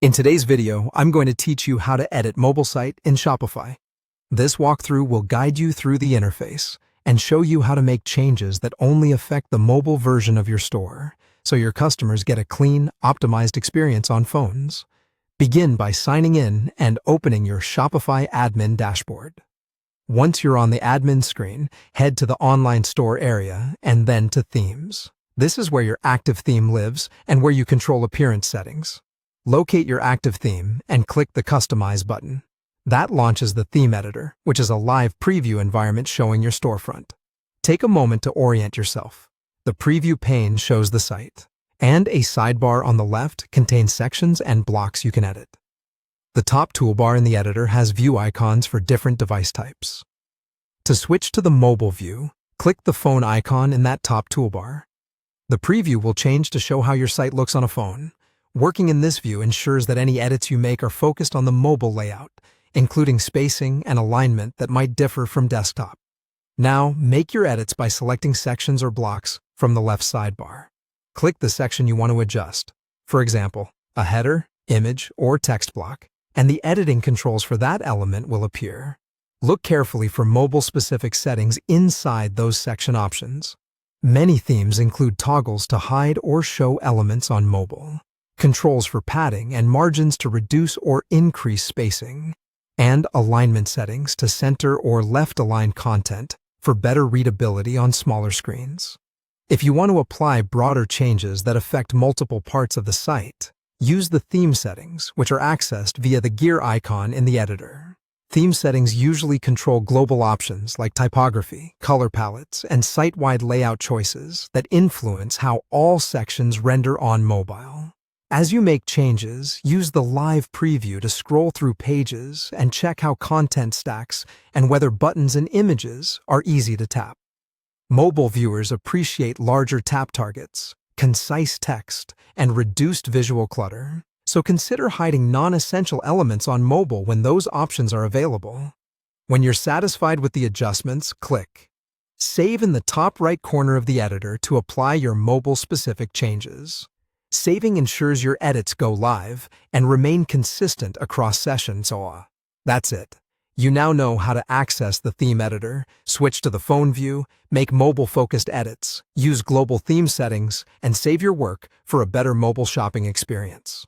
In today's video, I'm going to teach you how to edit mobile site in Shopify. This walkthrough will guide you through the interface and show you how to make changes that only affect the mobile version of your store, so your customers get a clean, optimized experience on phones. Begin by signing in and opening your Shopify admin dashboard. Once you're on the admin screen, head to the online store area and then to Themes. This is where your active theme lives and where you control appearance settings. Locate your active theme and click the Customize button. That launches the theme editor, which is a live preview environment showing your storefront. Take a moment to orient yourself. The preview pane shows the site, and a sidebar on the left contains sections and blocks you can edit. The top toolbar in the editor has view icons for different device types. To switch to the mobile view, click the phone icon in that top toolbar. The preview will change to show how your site looks on a phone. Working in this view ensures that any edits you make are focused on the mobile layout, including spacing and alignment that might differ from desktop. Now, make your edits by selecting sections or blocks from the left sidebar. Click the section you want to adjust, for example, a header, image, or text block, and the editing controls for that element will appear. Look carefully for mobile-specific settings inside those section options. Many themes include toggles to hide or show elements on mobile, controls for padding and margins to reduce or increase spacing, and alignment settings to center or left-align content for better readability on smaller screens. If you want to apply broader changes that affect multiple parts of the site, use the theme settings, which are accessed via the gear icon in the editor. Theme settings usually control global options like typography, color palettes, and site-wide layout choices that influence how all sections render on mobile. As you make changes, use the live preview to scroll through pages and check how content stacks and whether buttons and images are easy to tap. Mobile viewers appreciate larger tap targets, concise text, and reduced visual clutter, so consider hiding non-essential elements on mobile when those options are available. When you're satisfied with the adjustments, click Save in the top right corner of the editor to apply your mobile-specific changes. Saving ensures your edits go live and remain consistent across sessions. That's it. You now know how to access the theme editor, switch to the phone view, make mobile-focused edits, use global theme settings, and save your work for a better mobile shopping experience.